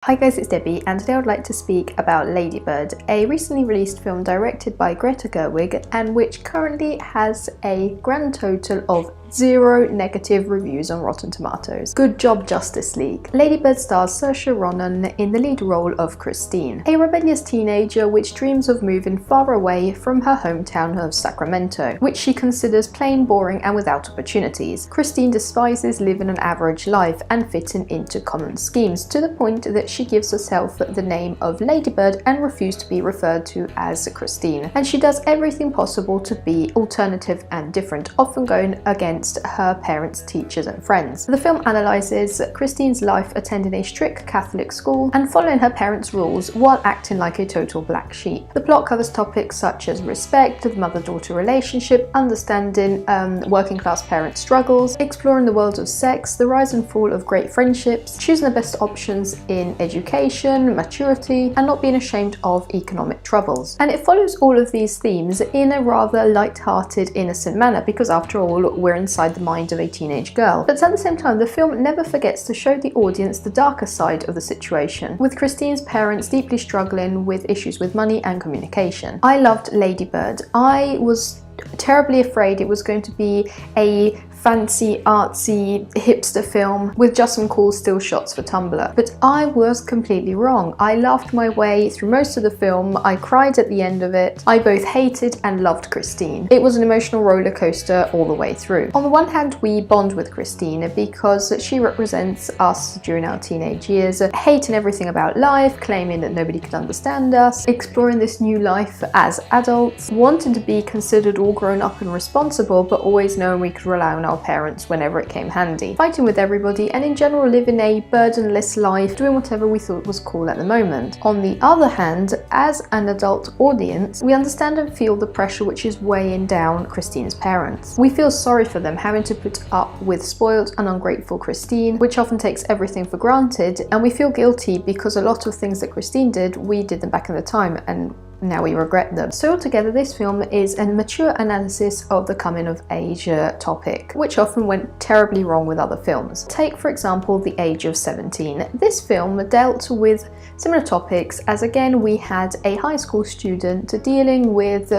Hi guys, it's Debbie, and today I would like to speak about Lady Bird, a recently released film directed by Greta Gerwig and which currently has a grand total of 0 negative reviews on Rotten Tomatoes. Good job, Justice League. Lady Bird stars Saoirse Ronan in the lead role of Christine, a rebellious teenager which dreams of moving far away from her hometown of Sacramento, which she considers plain boring and without opportunities. Christine despises living an average life and fitting into common schemes, to the point that she gives herself the name of Lady Bird and refuses to be referred to as Christine. And she does everything possible to be alternative and different, often going against her parents, teachers and friends. The film analyses Christine's life attending a strict Catholic school and following her parents' rules while acting like a total black sheep. The plot covers topics such as respect, the mother-daughter relationship, understanding working class parents' struggles, exploring the world of sex, the rise and fall of great friendships, choosing the best options in education, maturity, and not being ashamed of economic troubles. And it follows all of these themes in a rather light-hearted, innocent manner, because after all, we're inside the mind of a teenage girl. But at the same time, the film never forgets to show the audience the darker side of the situation, with Christine's parents deeply struggling with issues with money and communication. I loved Lady Bird. I was terribly afraid it was going to be a fancy, artsy, hipster film with just some cool still shots for Tumblr. But I was completely wrong. I laughed my way through most of the film. I cried at the end of it. I both hated and loved Christine. It was an emotional roller coaster all the way through. On the one hand, we bond with Christine because she represents us during our teenage years, hating everything about life, claiming that nobody could understand us, exploring this new life as adults, wanting to be considered all grown up and responsible, but always knowing we could rely on our parents whenever it came handy, fighting with everybody, and in general living a burdenless life, doing whatever we thought was cool at the moment. On the other hand, as an adult audience, we understand and feel the pressure which is weighing down Christine's parents. We feel sorry for them having to put up with spoiled and ungrateful Christine, which often takes everything for granted, and we feel guilty because a lot of things that Christine did, we did them back in the time, and now we regret them. So altogether, this film is a mature analysis of the coming of age topic, which often went terribly wrong with other films. Take, for example, The Age of 17. This film dealt with similar topics, as again we had a high school student dealing with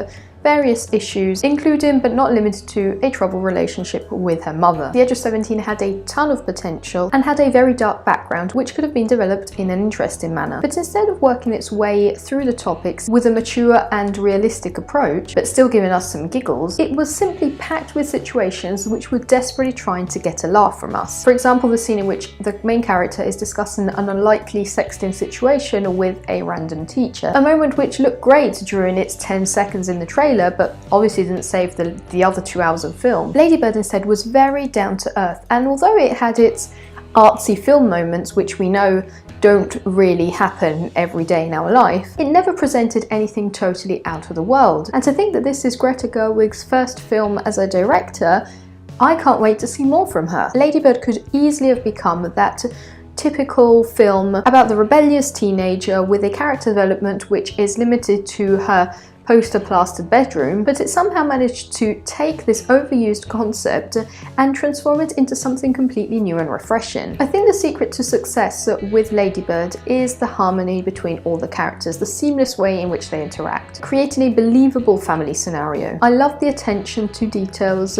various issues, including but not limited to a troubled relationship with her mother. The Age of 17 had a ton of potential and had a very dark background which could have been developed in an interesting manner. But instead of working its way through the topics with a mature and realistic approach, but still giving us some giggles, it was simply packed with situations which were desperately trying to get a laugh from us. For example, the scene in which the main character is discussing an unlikely sexting situation with a random teacher, a moment which looked great during its 10 seconds in the trailer, but obviously didn't save the other 2 hours of film. Lady Bird instead was very down to earth, and although it had its artsy film moments, which we know don't really happen every day in our life, it never presented anything totally out of the world. And to think that this is Greta Gerwig's first film as a director, I can't wait to see more from her. Lady Bird could easily have become that typical film about the rebellious teenager with a character development which is limited to her poster-plastered bedroom, but it somehow managed to take this overused concept and transform it into something completely new and refreshing. I think the secret to success with Lady Bird is the harmony between all the characters, the seamless way in which they interact, creating a believable family scenario. I love the attention to details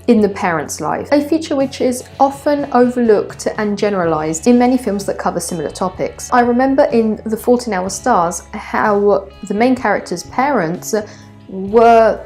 in the parent's life, a feature which is often overlooked and generalized in many films that cover similar topics. I remember in The Fault in Our Stars how the main character's parents were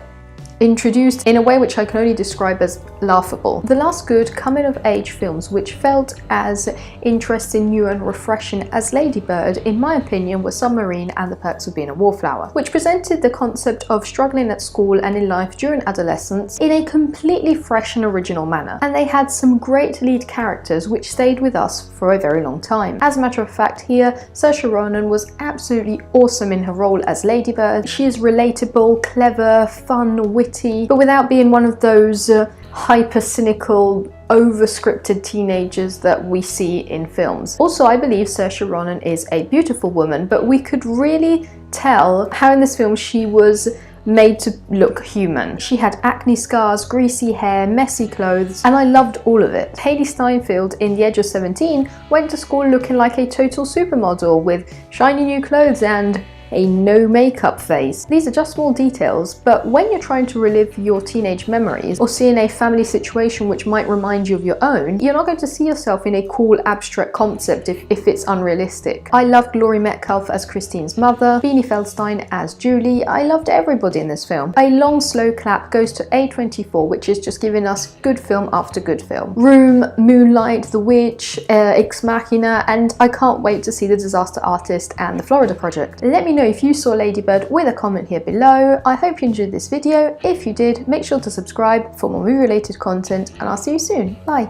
introduced in a way which I can only describe as laughable. The last good coming-of-age films which felt as interesting, new and refreshing as Lady Bird, in my opinion, were Submarine and The Perks of Being a Wallflower, which presented the concept of struggling at school and in life during adolescence in a completely fresh and original manner. And they had some great lead characters which stayed with us for a very long time. As a matter of fact, here, Saoirse Ronan was absolutely awesome in her role as Lady Bird. She is relatable, clever, fun, witty, but without being one of those hyper-cynical, over-scripted teenagers that we see in films. Also, I believe Saoirse Ronan is a beautiful woman, but we could really tell how in this film she was made to look human. She had acne scars, greasy hair, messy clothes, and I loved all of it. Hailee Steinfeld in The Edge of 17 went to school looking like a total supermodel with shiny new clothes and a no makeup face. These are just small details, but when you're trying to relive your teenage memories or seeing a family situation which might remind you of your own, you're not going to see yourself in a cool abstract concept if it's unrealistic. I loved Laurie Metcalf as Christine's mother, Beanie Feldstein as Julie. I loved everybody in this film. A long slow clap goes to A24, which is just giving us good film after good film. Room, Moonlight, The Witch, Ex Machina, and I can't wait to see The Disaster Artist and The Florida Project. Let me know if you saw Lady Bird with a comment here below. I hope you enjoyed this video. If you did, make sure to subscribe for more movie related content, and I'll see you soon. Bye!